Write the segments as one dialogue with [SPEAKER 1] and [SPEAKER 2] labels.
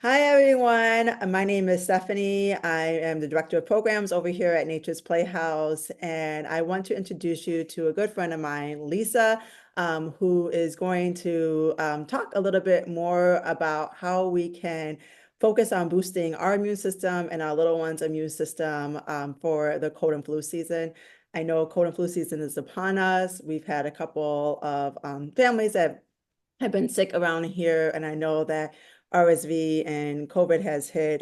[SPEAKER 1] Hi, everyone. My name is Stephanie. I am the director of programs over here at Nature's Playhouse, and I want to introduce you to a good friend of mine, Lisa, who is going to talk a little bit more about how we can focus on boosting our immune system and our little ones' immune system for the cold and flu season. I know cold and flu season is upon us. We've had a couple of families that have been sick around here, and I know that RSV and COVID has hit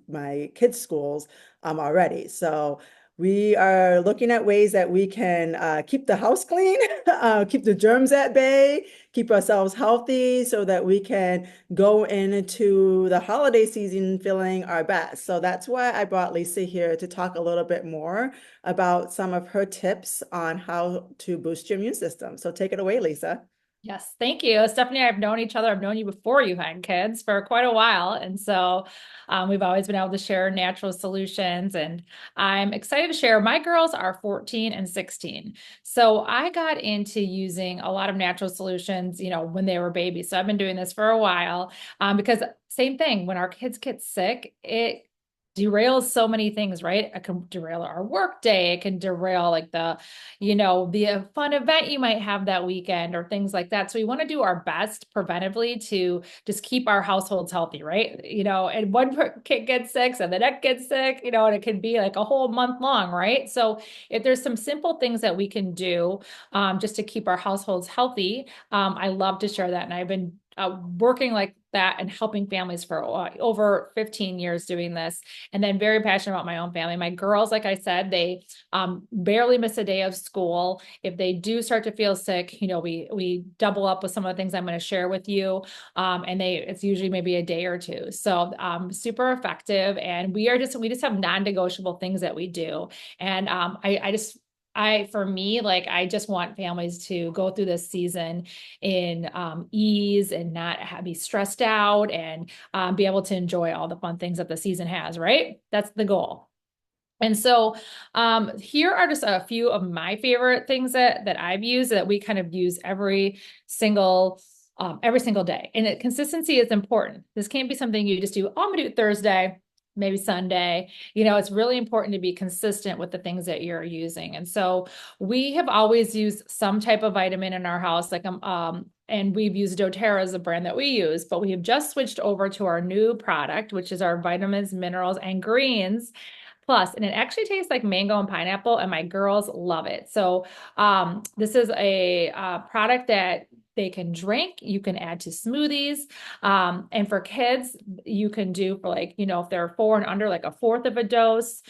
[SPEAKER 1] my kids' schools already. So we are looking at ways that we can keep the house clean, keep the germs at bay, keep ourselves healthy so that we can go into the holiday season feeling our best. So that's why I brought Lisa here to talk a little bit more about some of her tips on how to boost your immune system. So take it away, Lisa.
[SPEAKER 2] Yes, thank you. Stephanie and I have known each other. I've known you before you had kids for quite a while. And so we've always been able to share natural solutions. And I'm excited to share. My girls are 14 and 16. So I got into using a lot of natural solutions, when they were babies. So I've been doing this for a while because same thing, when our kids get sick, it derails so many things, right? It can derail our work day. It can derail like the fun event you might have that weekend or things like that. So we want to do our best preventively to just keep our households healthy, right? And one kid gets sick and the next gets sick, and it can be like a whole month long, right? So if there's some simple things that we can do just to keep our households healthy, I love to share that. And I've been working like that and helping families for over 15 years doing this, and then very passionate about my own family. My girls, like I said, they barely miss a day of school. If they do start to feel sick, we double up with some of the things I'm going to share with you, and it's usually maybe a day or two. So super effective, and we just have non-negotiable things that we do, and for me, like I just want families to go through this season in ease and not be stressed out and be able to enjoy all the fun things that the season has, right? That's the goal. And so here are just a few of my favorite things that I've used that we kind of use every single day. And consistency is important. This can't be something you just do, oh, I'm gonna do it Thursday, maybe Sunday. It's really important to be consistent with the things that you're using. And so we have always used some type of vitamin in our house, and we've used doTERRA as a brand that we use, but we have just switched over to our new product, which is our vitamins, minerals, and greens plus, and it actually tastes like mango and pineapple, and my girls love it. So this is a product that they can drink. You can add to smoothies. And for kids, you can do for if they're 4 and under, like a fourth of a dose.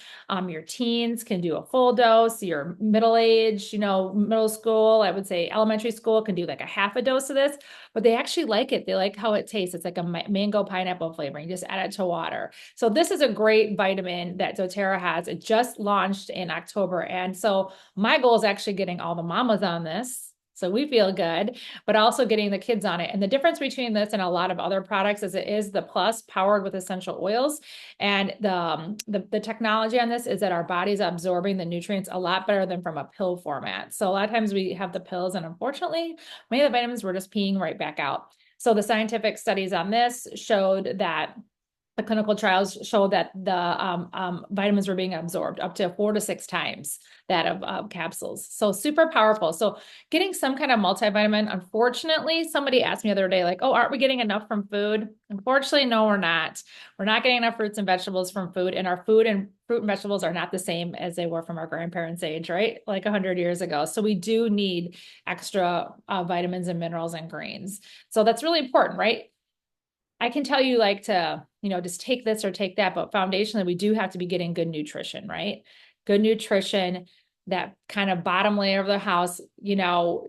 [SPEAKER 2] Your teens can do a full dose. Your middle age, middle school, I would say elementary school can do like a half a dose of this, but they actually like it. They like how it tastes. It's like a mango pineapple flavoring. Just add it to water. So this is a great vitamin that doTERRA has. It just launched in October. And so my goal is actually getting all the mamas on this. So we feel good, but also getting the kids on it. And the difference between this and a lot of other products is it is the plus powered with essential oils. And the technology on this is that our body's absorbing the nutrients a lot better than from a pill format. So a lot of times we have the pills, and unfortunately, many of the vitamins we're just peeing right back out. So the scientific studies on this showed that the clinical trials showed that the vitamins were being absorbed up to 4 to 6 times that of capsules. So super powerful. So getting some kind of multivitamin, unfortunately, somebody asked me the other day, like, oh, aren't we getting enough from food? Unfortunately, no, we're not. We're not getting enough fruits and vegetables from food, and our fruit and vegetables are not the same as they were from our grandparents' age, right? Like 100 years ago. So we do need extra vitamins and minerals and greens. So that's really important, right? I can tell you like to, just take this or take that, but foundationally, we do have to be getting good nutrition, right? Good nutrition, that kind of bottom layer of the house,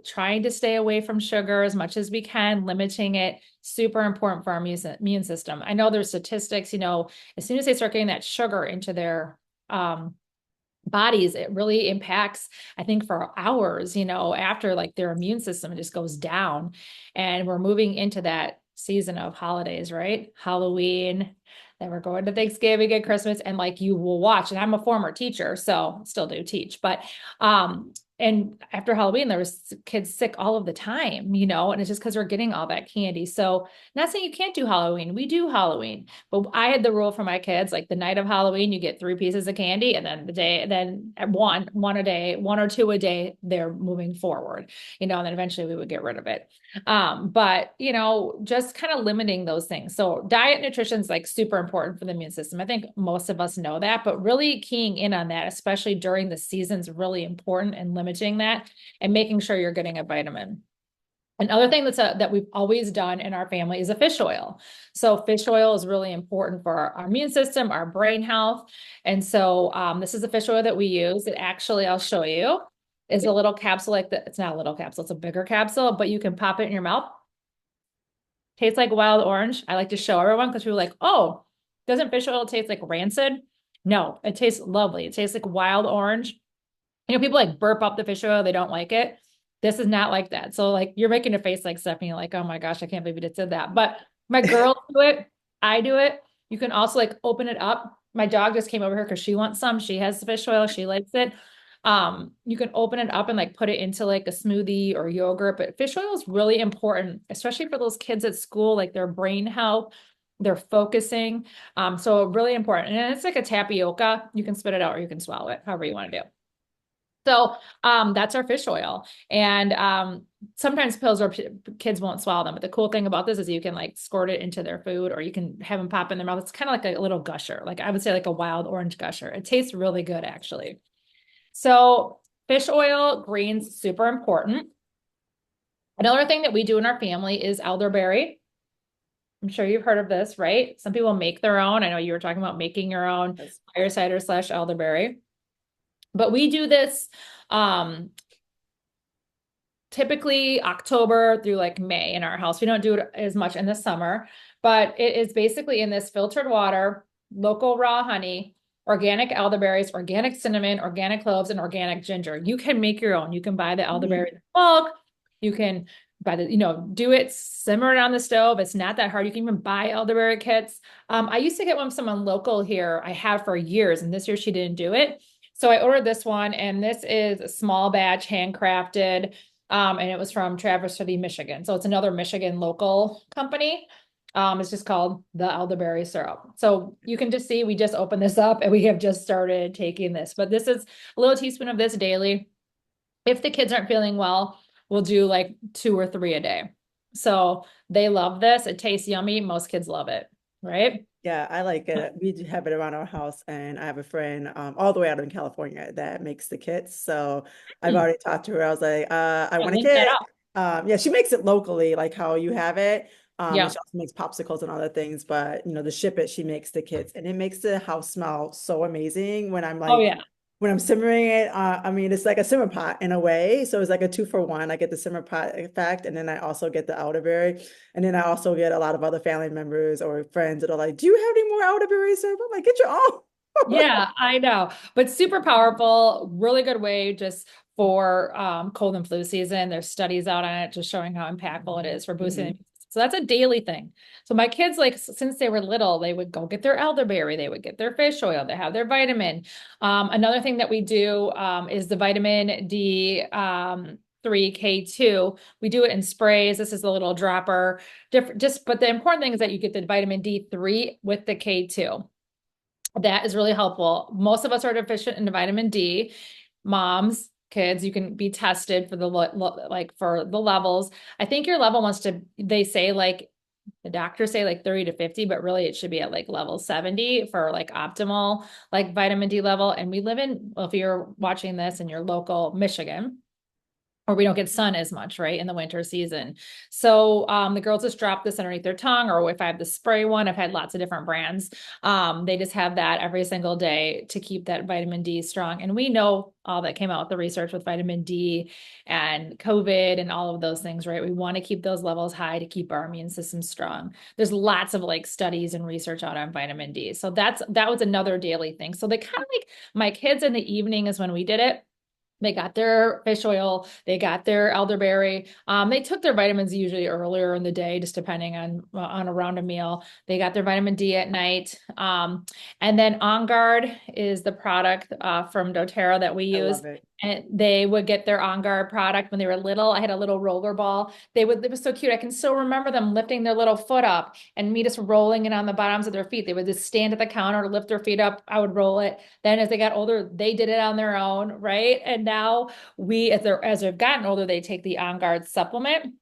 [SPEAKER 2] trying to stay away from sugar as much as we can, limiting it, super important for our immune system. I know there's statistics, as soon as they start getting that sugar into their bodies, it really impacts, I think, for hours, after like their immune system just goes down. And we're moving into that season of holidays, right? Halloween, then we're going to Thanksgiving and Christmas, and like you will watch, and I'm a former teacher, so still do teach, but and after Halloween, there was kids sick all of the time, and it's just because we're getting all that candy. So not saying you can't do Halloween. We do Halloween, but I had the rule for my kids, like the night of Halloween, you get 3 pieces of candy, and then at one a day, one or two a day, they're moving forward, and then eventually we would get rid of it. But just kind of limiting those things. So diet nutrition is like super important for the immune system. I think most of us know that, but really keying in on that, especially during the season, is really important, and limiting that and making sure you're getting a vitamin. Another thing that we've always done in our family is a fish oil. So fish oil is really important for our immune system, our brain health. And so this is a fish oil that we use. It actually, I'll show you, is a little capsule like that. It's not a little capsule, it's a bigger capsule, but you can pop it in your mouth. Tastes like wild orange. I like to show everyone because people are like, oh, doesn't fish oil taste like rancid? No, it tastes lovely. It tastes like wild orange. People like burp up the fish oil, they don't like it. This is not like that. So like you're making a face like Stephanie, like, oh my gosh, I can't believe you just did that. But my girls do it. I do it. You can also like open it up. My dog just came over here because she wants some. She has the fish oil. She likes it. You can open it up and like put it into like a smoothie or yogurt. But fish oil is really important, especially for those kids at school, like their brain health, they're focusing. So really important. And it's like a tapioca. You can spit it out or you can swallow it, however you want to do. So that's our fish oil. And sometimes pills or kids won't swallow them. But the cool thing about this is you can like squirt it into their food or you can have them pop in their mouth. It's kind of like a little gusher. Like I would say like a wild orange gusher. It tastes really good actually. So fish oil, greens, super important. Another thing that we do in our family is elderberry. I'm sure you've heard of this, right? Some people make their own. I know you were talking about making your own fire cider / elderberry. But we do this typically October through like May in our house. We don't do it as much in the summer, but it is basically in this filtered water, local raw honey, organic elderberries, organic cinnamon, organic cloves, and organic ginger. You can make your own. You can buy the elderberry in bulk. You can buy do it, simmer it on the stove. It's not that hard. You can even buy elderberry kits. I used to get one from someone local here. I have for years, and this year she didn't do it. So I ordered this one, and this is a small batch, handcrafted, and it was from Traverse City, Michigan. So it's another Michigan local company. It's just called the elderberry syrup. So you can just see, we just opened this up and we have just started taking this, but this is a little teaspoon of this daily. If the kids aren't feeling well, we'll do like 2 or 3 a day. So they love this. It tastes yummy. Most kids love it, right?
[SPEAKER 1] Yeah, I like it. We do have it around our house, and I have a friend all the way out in California that makes the kits. So I've
[SPEAKER 2] Hmm.
[SPEAKER 1] already talked to her. I was like, I
[SPEAKER 2] I'll
[SPEAKER 1] want a
[SPEAKER 2] link that
[SPEAKER 1] kit.
[SPEAKER 2] up.
[SPEAKER 1] Yeah, she makes it locally, like how you have it. And
[SPEAKER 2] Yeah.
[SPEAKER 1] she also makes popsicles and other things, but to ship it, she makes the kits, and it makes the house smell so amazing when I'm
[SPEAKER 2] Oh
[SPEAKER 1] like
[SPEAKER 2] yeah.
[SPEAKER 1] when I'm simmering it. I mean, it's like a simmer pot in a way. So it's like a 2 for 1. I get the simmer pot effect, and then I also get the elderberry. And then I also get a lot of other family members or friends that are like, do you have any more elderberry syrup? I'm like, get your own.
[SPEAKER 2] Yeah, I know. But super powerful, really good way just for cold and flu season. There's studies out on it just showing how impactful it is for boosting the
[SPEAKER 1] Mhm.
[SPEAKER 2] immune system. So that's a daily thing. So my kids, like since they were little, they would go get their elderberry, they would get their fish oil, they have their vitamin. Another thing that we do is the vitamin D 3K2. We do it in sprays. This is a little dropper. Different, just but the important thing is that you get the vitamin D3 with the K2. That is really helpful. Most of us are deficient in vitamin D. Moms, kids, you can be tested for like for the levels. I think your level wants to, they say like the doctors say like 30 to 50, but really it should be at like level 70 for like optimal like vitamin D level. And we live in, well, if you're watching this in your local Michigan, or we don't get sun as much, right, in the winter season. So the girls just drop this underneath their tongue, or if I have the spray one, I've had lots of different brands. They just have that every single day to keep that vitamin D strong. And we know all that came out with the research with vitamin D and COVID and all of those things, right? We want to keep those levels high to keep our immune system strong. There's lots of like studies and research out on vitamin D. So that was another daily thing. So they kind of like my kids in the evening is when we did it. They got their fish oil, they got their elderberry. They took their vitamins usually earlier in the day, just depending on around a meal. They got their vitamin D at night. And then On Guard is the product from doTERRA that we
[SPEAKER 1] I
[SPEAKER 2] use.
[SPEAKER 1] love it.
[SPEAKER 2] And they would get their On Guard product when they were little. I had a little roller ball. It was so cute. I can still remember them lifting their little foot up and me just rolling it on the bottoms of their feet. They would just stand at the counter, lift their feet up. I would roll it. Then as they got older, they did it on their own, right? And now as they've gotten older, they take the On Guard supplement.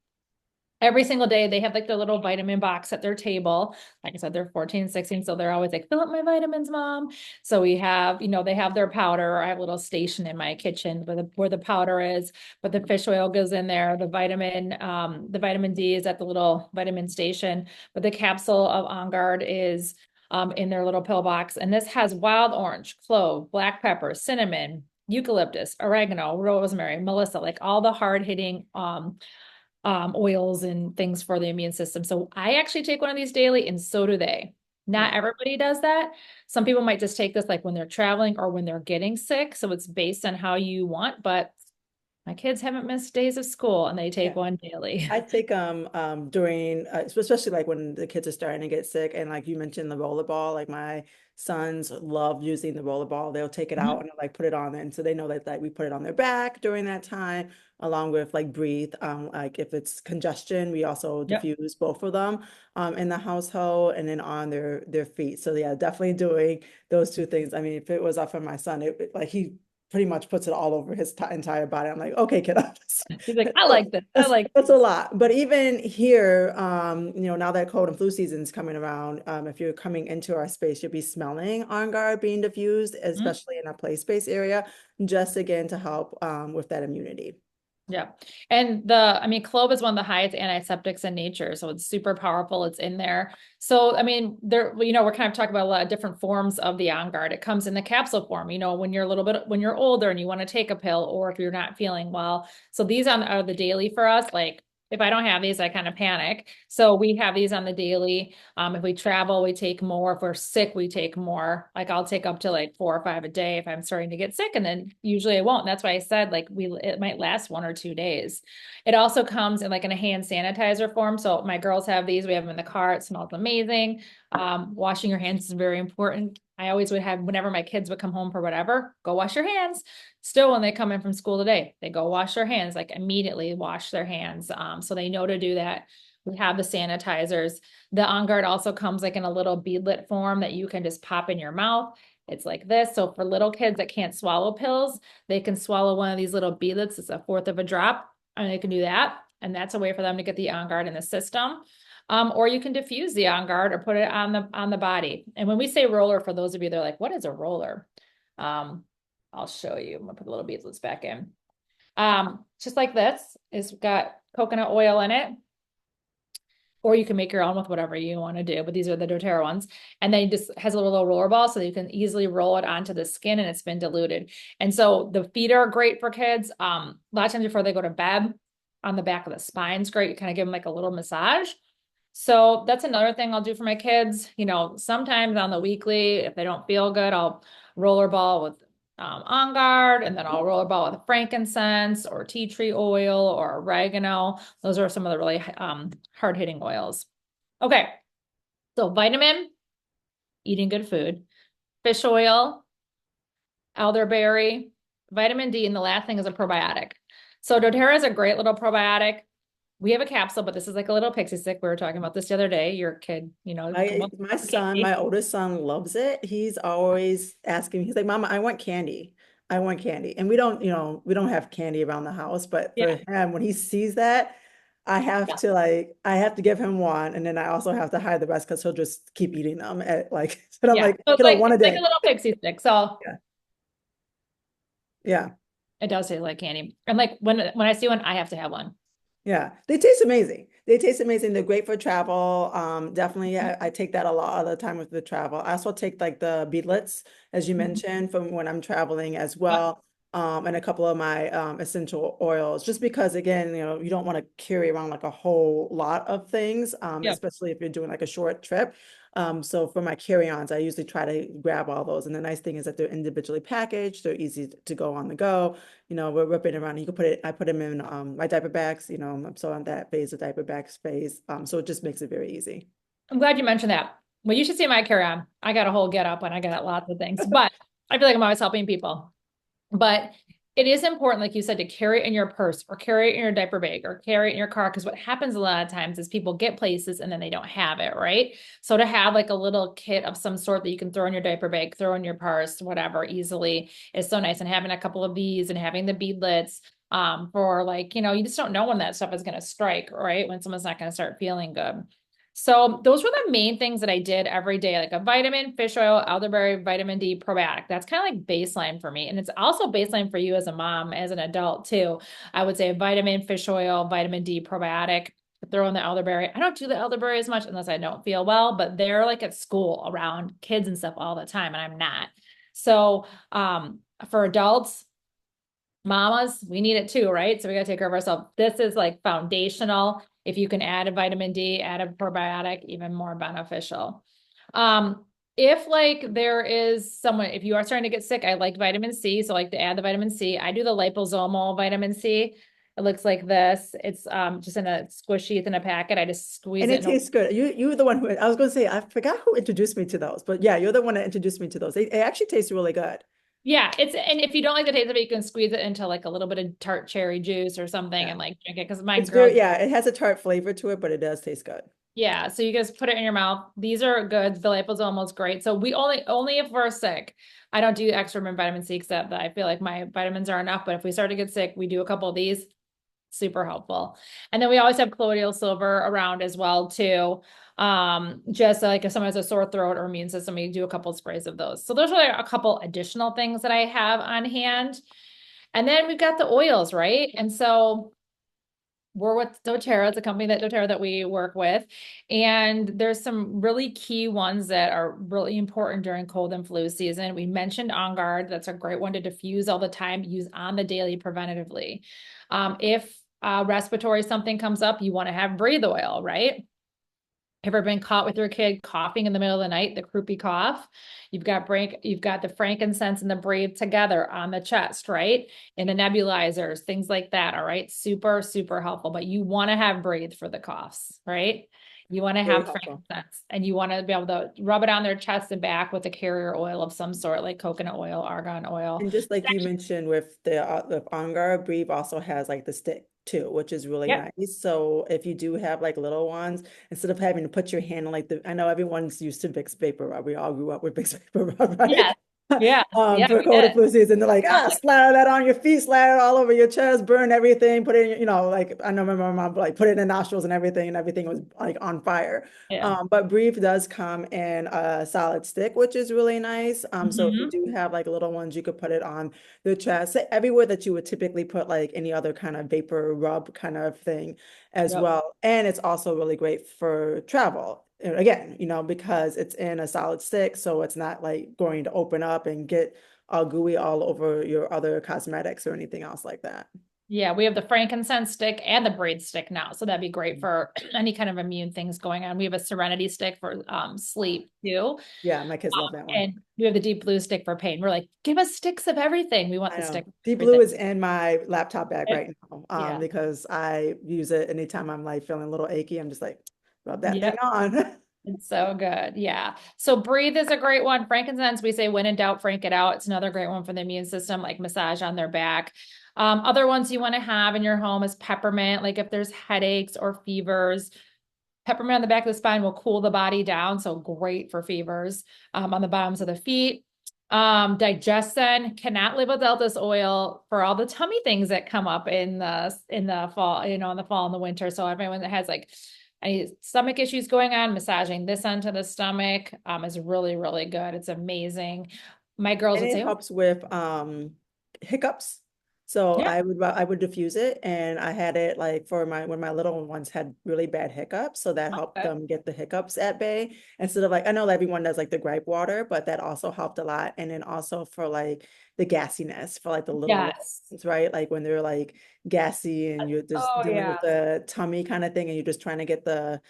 [SPEAKER 2] Every single day they have like their little vitamin box at their table. Like I said, they're 14, 16. So they're always like, fill up my vitamins, mom. So we have, they have their powder. I have a little station in my kitchen where the powder is, but the fish oil goes in there. The vitamin D is at the little vitamin station, but the capsule of On Guard is in their little pill box. And this has wild orange, clove, black pepper, cinnamon, eucalyptus, oregano, rosemary, melissa, like all the hard hitting oils and things for the immune system. So I actually take one of these daily, and so do they. Not
[SPEAKER 1] Yeah.
[SPEAKER 2] everybody does that. Some people might just take this like when they're traveling or when they're getting sick. So it's based on how you want, but my kids haven't missed days of school and they take
[SPEAKER 1] Yeah.
[SPEAKER 2] one daily.
[SPEAKER 1] I take during especially like when the kids are starting to get sick, and like you mentioned the rollerball, like my sons love using the rollerball. They'll take it out
[SPEAKER 2] Mhm.
[SPEAKER 1] and like put it on, and so they know that like we put it on their back during that time, along with like breathe. Like if it's congestion, we also
[SPEAKER 2] Yep.
[SPEAKER 1] diffuse both of them in the household, and then on their feet. So yeah, definitely doing those two things. I mean, if it was up for my son, like he pretty much puts it all over his entire body. I'm like, okay, kiddo.
[SPEAKER 2] He's like, I like this. I like
[SPEAKER 1] That's a lot. But even here, now that cold and flu season is coming around, if you're coming into our space, you'll be smelling On Guard being diffused,
[SPEAKER 2] this.
[SPEAKER 1] especially in our play space area, just again to help with that immunity.
[SPEAKER 2] Yeah. And clove is one of the highest antiseptics in nature. So it's super powerful. It's in there. So, we're kind of talking about a lot of different forms of the On Guard. It comes in the capsule form, when you're older and you want to take a pill or if you're not feeling well. So these are the daily for us. Like if I don't have these, I kind of panic. So we have these on the daily. If we travel, we take more. If we're sick, we take more. Like I'll take up to like 4 or 5 a day if I'm starting to get sick, and then usually I won't. And that's why I said like it might last 1 or 2 days. It also comes in like in a hand sanitizer form. So my girls have these. We have them in the car. It smells amazing. Washing your hands is very important. I always would have, whenever my kids would come home for whatever, go wash your hands. Still, when they come in from school today, they go wash their hands, like immediately wash their hands. So they know to do that. We have the sanitizers. The On Guard also comes like in a little beadlet form that you can just pop in your mouth. It's like this. So for little kids that can't swallow pills, they can swallow one of these little beadlets. It's a fourth of a drop, and they can do that. And that's a way for them to get the On Guard in the system. Or you can diffuse the On Guard or put it on the body. And when we say roller, for those of you, they're like, what is a roller? I'll show you. I'm gonna put the little beadlets back in. Just like this. It's got coconut oil in it. Or you can make your own with whatever you want to do, but these are the doTERRA ones. And then it just has a little roller ball so that you can easily roll it onto the skin and it's been diluted. And so the feet are great for kids. A lot of times before they go to bed, on the back of the spine's great. You kind of give them like a little massage. So that's another thing I'll do for my kids. Sometimes on the weekly, if they don't feel good, I'll rollerball with On Guard, and then I'll rollerball with frankincense or tea tree oil or oregano. Those are some of the really hard hitting oils. Okay, so vitamin, eating good food, fish oil, elderberry, vitamin D, and the last thing is a probiotic. So doTERRA is a great little probiotic. We have a capsule, but this is like a little pixie stick. We were talking about this the other day. Your kid,
[SPEAKER 1] My son, my oldest son loves it. He's always asking me, he's like, Mama, I want candy. I want candy. And we don't have candy around the house, but for
[SPEAKER 2] Yeah,
[SPEAKER 1] him, when he sees that,
[SPEAKER 2] yeah,
[SPEAKER 1] I have to give him one. And then I also have to hide the rest because he'll just keep eating them at like, but I'm
[SPEAKER 2] yeah.
[SPEAKER 1] like,
[SPEAKER 2] So
[SPEAKER 1] kiddo, one a
[SPEAKER 2] it's like a
[SPEAKER 1] day.
[SPEAKER 2] little pixie stick. So
[SPEAKER 1] Yeah. Yeah.
[SPEAKER 2] it does taste like candy. And like when I see one, I have to have one.
[SPEAKER 1] Yeah, they taste amazing. They taste amazing. They're great for travel. Definitely, I take that a lot of the time with the travel. I also take like the beadlets, as you
[SPEAKER 2] Mhm.
[SPEAKER 1] mentioned, from when I'm traveling as
[SPEAKER 2] Yep.
[SPEAKER 1] well. and a couple of my essential oils, just because again, you don't want to carry around like a whole lot of things,
[SPEAKER 2] Yep.
[SPEAKER 1] especially if you're doing like a short trip. So for my carry-ons, I usually try to grab all those. And the nice thing is that they're individually packaged, they're easy to go on the go. We're whipping around. You can I put them in my diaper bags, I'm so on that phase of diaper bags phase. So it just makes it very easy.
[SPEAKER 2] I'm glad you mentioned that. Well, you should see my carry-on. I got a whole get up and I got lots of things, but I feel like I'm always helping people. But it is important, like you said, to carry it in your purse or carry it in your diaper bag or carry it in your car. Because what happens a lot of times is people get places and then they don't have it, right? So to have like a little kit of some sort that you can throw in your diaper bag, throw in your purse, whatever, easily is so nice. And having a couple of these and having the beadlets for like, you just don't know when that stuff is going to strike, right? When someone's not going to start feeling good. So those were the main things that I did every day, like a vitamin, fish oil, elderberry, vitamin D, probiotic. That's kind of like baseline for me. And it's also baseline for you as a mom, as an adult too. I would say vitamin, fish oil, vitamin D, probiotic. Throw in the elderberry. I don't do the elderberry as much unless I don't feel well, but they're like at school around kids and stuff all the time, and I'm not. So for adults, mamas, we need it too, right? So we got to take care of ourselves. This is like foundational. If you can add a vitamin D, add a probiotic, even more beneficial. If like there is someone, if you are starting to get sick, I like vitamin C. So I like to add the vitamin C. I do the liposomal vitamin C. It looks like this. It's just in a squishy, it's in a packet. I just squeeze
[SPEAKER 1] And
[SPEAKER 2] it
[SPEAKER 1] it
[SPEAKER 2] in.
[SPEAKER 1] tastes good. You were the one who I was going to say, I forgot who introduced me to those, but yeah, you're the one that introduced me to those. They actually taste really good.
[SPEAKER 2] Yeah, and if you don't like the taste of it, you can squeeze it into like a little bit of tart cherry juice or something
[SPEAKER 1] Yeah.
[SPEAKER 2] and like drink it. Because my
[SPEAKER 1] It's very,
[SPEAKER 2] girls,
[SPEAKER 1] yeah, it has a tart flavor to it, but it does taste good.
[SPEAKER 2] yeah, so you just put it in your mouth. These are good. The liposomal is great. So we only if we're sick. I don't do extra vitamin C except that I feel like my vitamins are enough. But if we start to get sick, we do a couple of these. Super helpful. And then we always have colloidal silver around as well too. Just like if someone has a sore throat or immune system, we do a couple of sprays of those. So those are a couple additional things that I have on hand. And then we've got the oils, right? And so we're with doTERRA, it's a company that we work with. And there's some really key ones that are really important during cold and flu season. We mentioned On Guard. That's a great one to diffuse all the time, use on the daily preventatively. If respiratory something comes up, you want to have breathe oil, right? Ever been caught with your kid coughing in the middle of the night, the croupy cough? You've got the frankincense and the breathe together on the chest, right? And the nebulizers, things like that. All right. Super, super helpful. But you want to have breathe for the coughs, right? You want to
[SPEAKER 1] Very
[SPEAKER 2] have
[SPEAKER 1] helpful.
[SPEAKER 2] frankincense and you want to be able to rub it on their chest and back with a carrier oil of some sort, like coconut oil, argan oil.
[SPEAKER 1] And just like you mentioned with the Ongar, Breathe also has like the stick too, which is really
[SPEAKER 2] Yep.
[SPEAKER 1] nice. So if you do have like little ones, instead of having to put your hand on like I know everyone's used to Vicks Vapor Rub. We all grew up with Vicks Vapor Rub, right?
[SPEAKER 2] Yes. Yeah. Yeah,
[SPEAKER 1] For
[SPEAKER 2] we
[SPEAKER 1] cold and
[SPEAKER 2] did.
[SPEAKER 1] flu season, they're like, splatter that on your feet, splatter it all over your chest, burn everything, put it in, like I know my mom like put it in the nostrils and everything was like on fire.
[SPEAKER 2] Yeah.
[SPEAKER 1] But Brief does come in a solid stick, which is really nice. So if you
[SPEAKER 2] Mhm.
[SPEAKER 1] do have like little ones, you could put it on the chest, everywhere that you would typically put like any other kind of vapor rub kind of thing as
[SPEAKER 2] Yep.
[SPEAKER 1] well. And it's also really great for travel. And again, because it's in a solid stick, so it's not like going to open up and get all gooey all over your other cosmetics or anything else like that.
[SPEAKER 2] Yeah, we have the frankincense stick and the braid stick now. So that'd be great for any kind of immune things going on. We have a serenity stick for sleep too.
[SPEAKER 1] Yeah, my kids love that one.
[SPEAKER 2] And we have the deep blue stick for pain. We're like, give us sticks of everything. We want
[SPEAKER 1] I
[SPEAKER 2] the
[SPEAKER 1] know.
[SPEAKER 2] stick of
[SPEAKER 1] Deep Blue
[SPEAKER 2] everything.
[SPEAKER 1] is in my laptop bag right now,
[SPEAKER 2] Yeah.
[SPEAKER 1] because I use it anytime I'm like feeling a little achy. I'm just like, rub that thing
[SPEAKER 2] Yep.
[SPEAKER 1] on.
[SPEAKER 2] It's so good. Yeah. So breathe is a great one. Frankincense, we say when in doubt, frank it out. It's another great one for the immune system, like massage on their back. Other ones you want to have in your home is peppermint. Like if there's headaches or fevers, peppermint on the back of the spine will cool the body down. So great for fevers on the bottoms of the feet. Digestion cannot live without this oil for all the tummy things that come up in the fall, in the fall and the winter. So everyone that has like any stomach issues going on, massaging this onto the stomach is really, really good. It's amazing. My girls
[SPEAKER 1] And
[SPEAKER 2] would
[SPEAKER 1] it
[SPEAKER 2] say, oh,
[SPEAKER 1] helps with hiccups. So
[SPEAKER 2] Yeah.
[SPEAKER 1] I would diffuse it, and I had it like for my when my little ones had really bad hiccups, so that helped
[SPEAKER 2] Okay.
[SPEAKER 1] them get the hiccups at bay instead of like I know that everyone does like the gripe water, but that also helped a lot. And then also for like the gassiness for like the little
[SPEAKER 2] Yes.
[SPEAKER 1] ones, right? Like when they're like gassy and you're just
[SPEAKER 2] Oh
[SPEAKER 1] dealing
[SPEAKER 2] yeah.
[SPEAKER 1] with the tummy kind of thing, and you're just trying to get the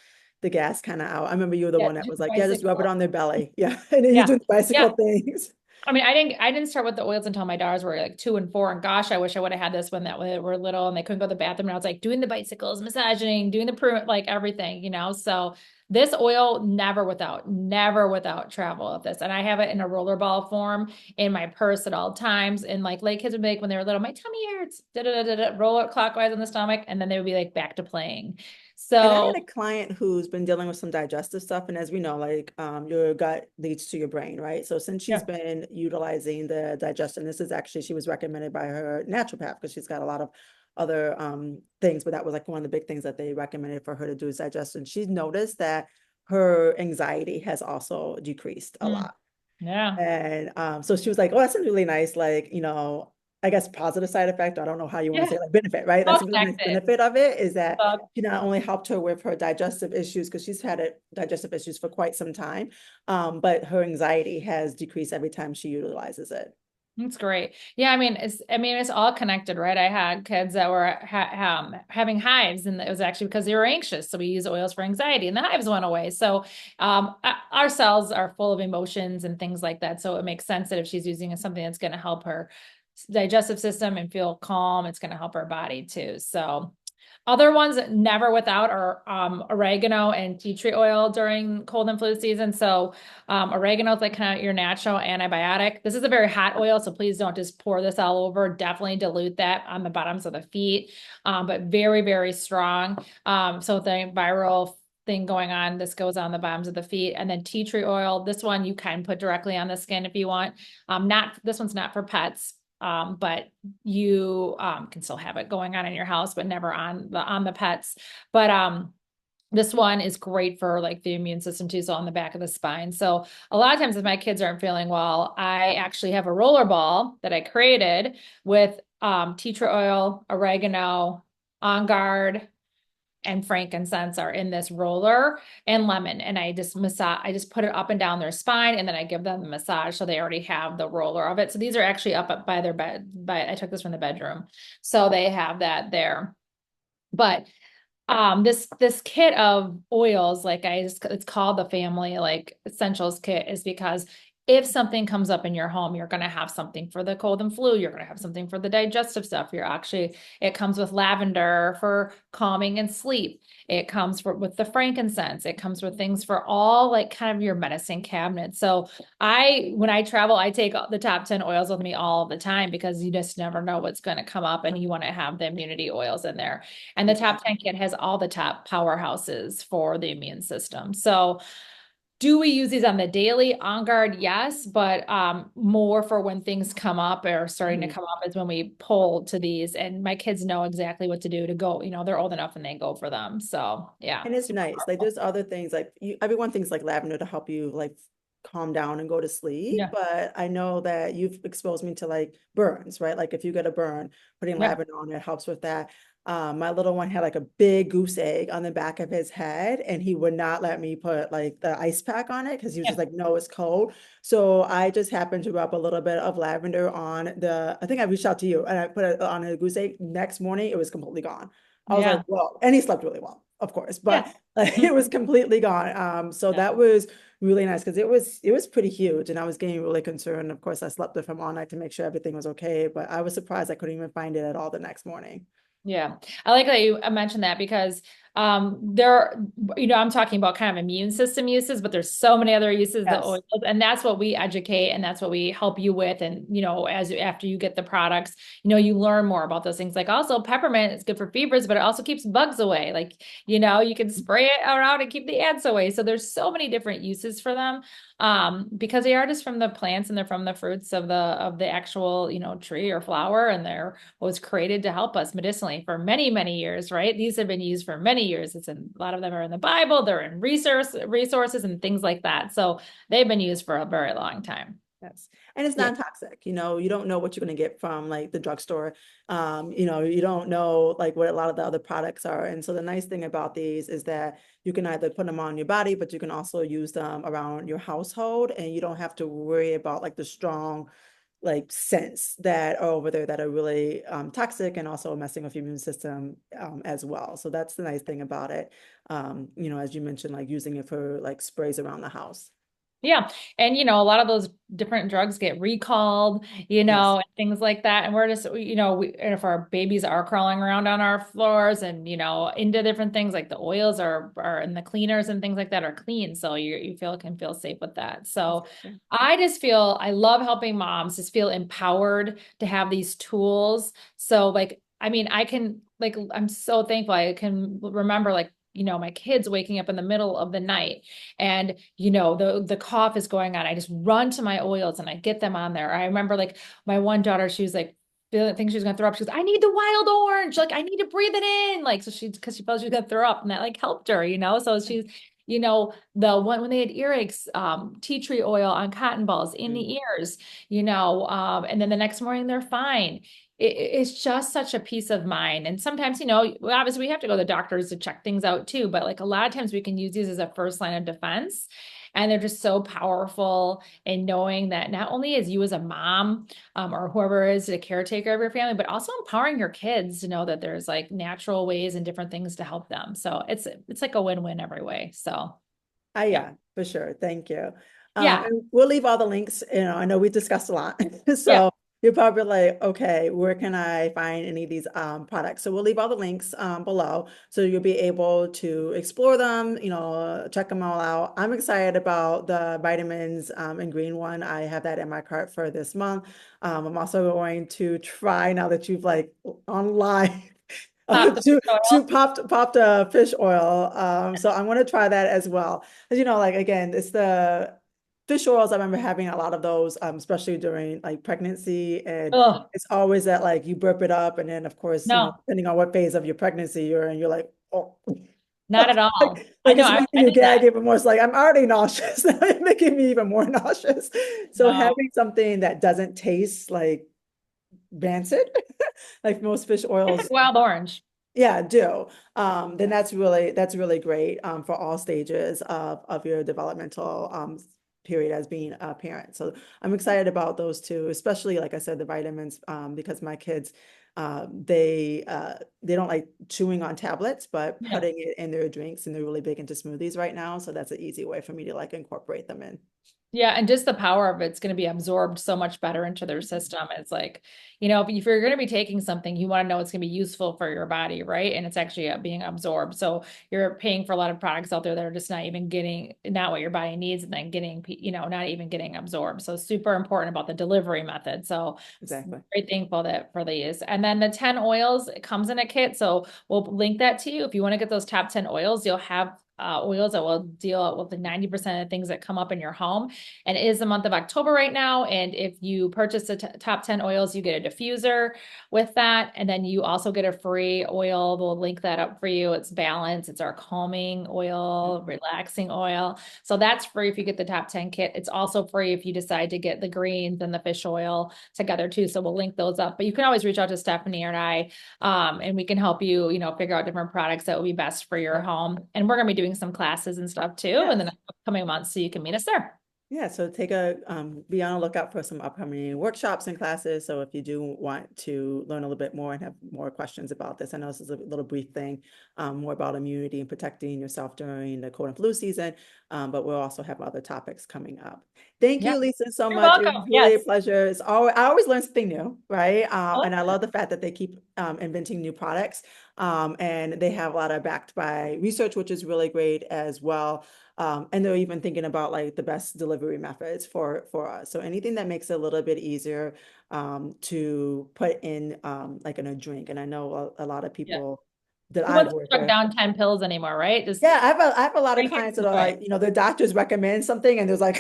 [SPEAKER 1] gas kind of out. I remember you were the
[SPEAKER 2] Yeah.
[SPEAKER 1] one that
[SPEAKER 2] Do
[SPEAKER 1] was
[SPEAKER 2] the
[SPEAKER 1] like, yeah, just rub it
[SPEAKER 2] bicycle.
[SPEAKER 1] on their belly, yeah, and then you
[SPEAKER 2] Yeah.
[SPEAKER 1] do the
[SPEAKER 2] Yeah.
[SPEAKER 1] bicycle things.
[SPEAKER 2] I mean, I didn't start with the oils until my daughters were like 2 and 4. And gosh, I wish I would have had this when that they were little and they couldn't go to the bathroom. And I was like doing the bicycles, massaging, doing the like everything, you know. So this oil never without travel of this. And I have it in a rollerball form in my purse at all times. And like kids would make when they were little, my tummy hurts, da da da da, roll it clockwise on the stomach, and then they would be like back to playing.
[SPEAKER 1] And I had
[SPEAKER 2] So
[SPEAKER 1] a client who's been dealing with some digestive stuff, and as we know, like your gut leads to your brain, right? So since she's
[SPEAKER 2] yeah.
[SPEAKER 1] been utilizing the digestion, this is actually she was recommended by her naturopath because she's got a lot of other things, but that was like one of the big things that they recommended for her to do is digestion. She's noticed that her anxiety has also decreased a
[SPEAKER 2] Mm,
[SPEAKER 1] lot.
[SPEAKER 2] yeah.
[SPEAKER 1] And so she was like, oh, that's a really nice, like, I guess positive side effect. I don't know how you want to
[SPEAKER 2] Yeah.
[SPEAKER 1] say it, like benefit, right?
[SPEAKER 2] All
[SPEAKER 1] That's a really nice
[SPEAKER 2] connected.
[SPEAKER 1] benefit of it is that
[SPEAKER 2] So
[SPEAKER 1] she not only helped her with her digestive issues, because she's had digestive issues for quite some time, but her anxiety has decreased every time she utilizes it.
[SPEAKER 2] that's great. Yeah, I mean it's all connected, right? I had kids that were having hives, and it was actually because they were anxious. So we use oils for anxiety, and the hives went away. So our cells are full of emotions and things like that. So it makes sense that if she's using something that's going to help her digestive system and feel calm, it's going to help her body too. So other ones never without are oregano and tea tree oil during cold and flu season. So oregano is like kind of your natural antibiotic. This is a very hot oil, so please don't just pour this all over. Definitely dilute that on the bottoms of the feet, but very, very strong. So the viral thing going on, this goes on the bottoms of the feet. And then tea tree oil, this one you can put directly on the skin if you want. Not this one's not for pets. But you can still have it going on in your house, but never on the pets. But this one is great for like the immune system too, so on the back of the spine. So a lot of times if my kids aren't feeling well, I actually have a roller ball that I created with tea tree oil, oregano, on guard, and frankincense are in this roller, and lemon. And I just put it up and down their spine, and then I give them the massage. So they already have the roller of it. So these are actually up by their bed, but I took this from the bedroom. So they have that there. But this kit of oils, it's called the family like essentials kit, is because if something comes up in your home, you're going to have something for the cold and flu, you're going to have something for the digestive stuff. It comes with lavender for calming and sleep. It comes with the frankincense. It comes with things for all like kind of your medicine cabinet. So when I travel, I take the top 10 oils with me all the time because you just never know what's going to come up, and you want to have the immunity oils in there. And the top 10 kit has all the top powerhouses for the immune system. So do we use these on the daily? On guard, yes, but more for when things come up or starting to
[SPEAKER 1] Mhm.
[SPEAKER 2] come up is when we pull to these, and my kids know exactly what to do to go. They're old enough and they go for them. So yeah,
[SPEAKER 1] And it's
[SPEAKER 2] super
[SPEAKER 1] nice. Like
[SPEAKER 2] powerful.
[SPEAKER 1] there's other things like everyone thinks like lavender to help you like calm down and go to sleep.
[SPEAKER 2] Yeah,
[SPEAKER 1] But I know that you've exposed me to like burns, right? Like if you get a burn, putting
[SPEAKER 2] yeah,
[SPEAKER 1] lavender on it helps with that. My little one had like a big goose egg on the back of his head, and he would not let me put like the ice pack on it because he was just
[SPEAKER 2] yeah,
[SPEAKER 1] like, no, it's cold. So I just happened to rub a little bit of lavender on I think I reached out to you and I put it on a goose egg. Next morning, it was completely gone. I was like,
[SPEAKER 2] yeah,
[SPEAKER 1] well, and he slept really well, of course,
[SPEAKER 2] yeah.
[SPEAKER 1] but it was completely gone. So
[SPEAKER 2] Yeah.
[SPEAKER 1] that was really nice because it was pretty huge, and I was getting really concerned. Of course, I slept with him all night to make sure everything was okay, but I was surprised I couldn't even find it at all the next morning.
[SPEAKER 2] Yeah. I like that you mentioned that because there, I'm talking about kind of immune system uses, but there's so many other uses of the
[SPEAKER 1] Yes.
[SPEAKER 2] oils, and that's what we educate and that's what we help you with. And after you get the products, you learn more about those things. Like also peppermint is good for fevers, but it also keeps bugs away. Like, you can spray it around and keep the ants away. So there's so many different uses for them. Because they are just from the plants and they're from the fruits of the actual, tree or flower, and they're was created to help us medicinally for many, many years, right? These have been used for many years. A lot of them are in the Bible, they're in resources and things like that. So they've been used for a very long time.
[SPEAKER 1] Yes. And it's
[SPEAKER 2] Yeah.
[SPEAKER 1] non-toxic, you don't know what you're going to get from like the drugstore. You don't know like what a lot of the other products are. And so the nice thing about these is that you can either put them on your body, but you can also use them around your household and you don't have to worry about like the strong like scents that are over there that are really toxic and also messing with your immune system as well. So that's the nice thing about it. As you mentioned, like using it for like sprays around the house.
[SPEAKER 2] Yeah. And, a lot of those different drugs get recalled,
[SPEAKER 1] Yes.
[SPEAKER 2] and things like that. And we're just, and if our babies are crawling around on our floors and, into different things like the oils are and the cleaners and things like that are clean. So you can feel safe with that. So
[SPEAKER 1] Exactly.
[SPEAKER 2] I love helping moms just feel empowered to have these tools. So like, I mean, I'm so thankful. I can remember like, my kids waking up in the middle of the night and the cough is going on. I just run to my oils and I get them on there. I remember like my one daughter, she was like think she was gonna throw up. She goes, I need the wild orange. Like I need to breathe it in. Like so because she felt she was gonna throw up and that like helped her. So she's the one when they had earaches, tea tree oil on cotton balls in
[SPEAKER 1] Mm.
[SPEAKER 2] the ears, and then the next morning they're fine. It's just such a peace of mind. And sometimes, obviously we have to go to the doctors to check things out too, but like a lot of times we can use these as a first line of defense. And they're just so powerful in knowing that not only is you as a mom or whoever is a caretaker of your family, but also empowering your kids to know that there's like natural ways and different things to help them. So it's like a win-win every way. So yeah.
[SPEAKER 1] Yeah, for sure. Thank you.
[SPEAKER 2] Yeah.
[SPEAKER 1] And we'll leave all the links. I know we discussed a lot.
[SPEAKER 2] Yeah.
[SPEAKER 1] So you're probably like, okay, where can I find any of these products? So we'll leave all the links below. So you'll be able to explore them, check them all out. I'm excited about the vitamins and green one. I have that in my cart for this month. I'm also going to try now that you've like online
[SPEAKER 2] Pop the
[SPEAKER 1] to
[SPEAKER 2] oil.
[SPEAKER 1] popped a fish oil. So I'm gonna try that as well. As like again, it's the fish oils. I remember having a lot of those, especially during like pregnancy, and
[SPEAKER 2] Oh,
[SPEAKER 1] it's always that like you burp it up, and then of course,
[SPEAKER 2] no,
[SPEAKER 1] depending on what phase of your pregnancy you're in, you're like, oh,
[SPEAKER 2] not at all.
[SPEAKER 1] like,
[SPEAKER 2] I
[SPEAKER 1] like
[SPEAKER 2] know.
[SPEAKER 1] it's making
[SPEAKER 2] I
[SPEAKER 1] you
[SPEAKER 2] did that.
[SPEAKER 1] gag even more. It's like I'm already nauseous. Now it's making me even more nauseous. So
[SPEAKER 2] No,
[SPEAKER 1] having something that doesn't taste like rancid, like most fish
[SPEAKER 2] it's
[SPEAKER 1] oils
[SPEAKER 2] like wild orange.
[SPEAKER 1] yeah, do. Then that's really great for all stages of your developmental period as being a parent. So I'm excited about those two, especially like I said, the vitamins because my kids they don't like chewing on tablets, but
[SPEAKER 2] Yeah.
[SPEAKER 1] putting it in their drinks and they're really big into smoothies right now. So that's an easy way for me to like incorporate them in.
[SPEAKER 2] Yeah, and just the power of it's going to be absorbed so much better into their system. It's like, if you're going to be taking something, you want to know it's going to be useful for your body, right? And it's actually being absorbed. So you're paying for a lot of products out there that are just not what your body needs, and then not even getting absorbed. So super important about the delivery method. So
[SPEAKER 1] Exactly.
[SPEAKER 2] very thankful that for these. And then the 10 oils, it comes in a kit. So we'll link that to you. If you want to get those top 10 oils, you'll have oils that will deal with the 90% of things that come up in your home. And it is the month of October right now. And if you purchase the top 10 oils, you get a diffuser with that. And then you also get a free oil. We'll link that up for you. It's Balance. It's our calming oil, relaxing oil. So that's free if you get the top 10 kit. It's also free if you decide to get the greens and the fish oil together too. So we'll link those up. But you can always reach out to Stephanie or I, and we can help you, figure out different products that will be best for your home. And we're going to be doing some classes and stuff too in the
[SPEAKER 1] Yes.
[SPEAKER 2] next coming months. So you can meet us there.
[SPEAKER 1] Yeah, so be on a lookout for some upcoming workshops and classes. So if you do want to learn a little bit more and have more questions about this, I know this is a little brief thing, more about immunity and protecting yourself during the cold and flu season, but we'll also have other topics coming up. Thank
[SPEAKER 2] Yeah.
[SPEAKER 1] you, Lisa, so
[SPEAKER 2] You're
[SPEAKER 1] much. It
[SPEAKER 2] welcome.
[SPEAKER 1] was really a
[SPEAKER 2] Yes.
[SPEAKER 1] pleasure. I always learn something new, right?
[SPEAKER 2] I love
[SPEAKER 1] And I
[SPEAKER 2] it.
[SPEAKER 1] love the fact that they keep inventing new products, and they have a lot of backed by research, which is really great as well. And they're even thinking about like the best delivery methods for us. So anything that makes it a little bit easier to put in like in a drink. And I know a lot of
[SPEAKER 2] Yeah.
[SPEAKER 1] people that
[SPEAKER 2] Who
[SPEAKER 1] I've
[SPEAKER 2] wants
[SPEAKER 1] worked
[SPEAKER 2] to chuck
[SPEAKER 1] with.
[SPEAKER 2] down 10 pills anymore, right? Just
[SPEAKER 1] Yeah, I have a lot of
[SPEAKER 2] drink it
[SPEAKER 1] clients
[SPEAKER 2] and
[SPEAKER 1] that are
[SPEAKER 2] enjoy
[SPEAKER 1] like,
[SPEAKER 2] it.
[SPEAKER 1] their doctors recommend something and there's like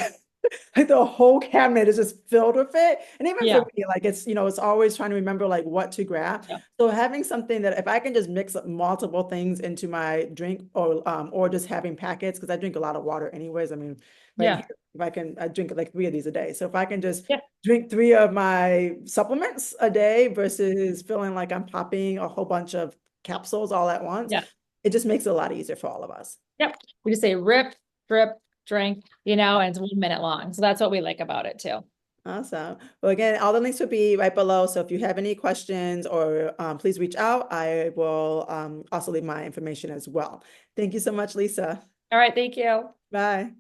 [SPEAKER 1] Like the whole cabinet is just filled with it. And even for
[SPEAKER 2] Yeah.
[SPEAKER 1] me, like it's, it's always trying to remember like what to grab.
[SPEAKER 2] Yeah.
[SPEAKER 1] So having something that if I can just mix up multiple things into my drink or just having packets, because I drink a lot of water anyways. I mean, right
[SPEAKER 2] Yeah.
[SPEAKER 1] here, if I drink like 3 of these a day. So if I can just
[SPEAKER 2] Yeah.
[SPEAKER 1] drink 3 of my supplements a day versus feeling like I'm popping a whole bunch of capsules all at once,
[SPEAKER 2] Yeah.
[SPEAKER 1] it just makes it a lot easier for all of us.
[SPEAKER 2] Yep. We just say rip, drip, drink, and it's 1 minute long. So that's what we like about it too.
[SPEAKER 1] Awesome. Well, again, all the links will be right below. So if you have any questions or please reach out. I will also leave my information as well. Thank you so much, Lisa.
[SPEAKER 2] All right. Thank you.
[SPEAKER 1] Bye.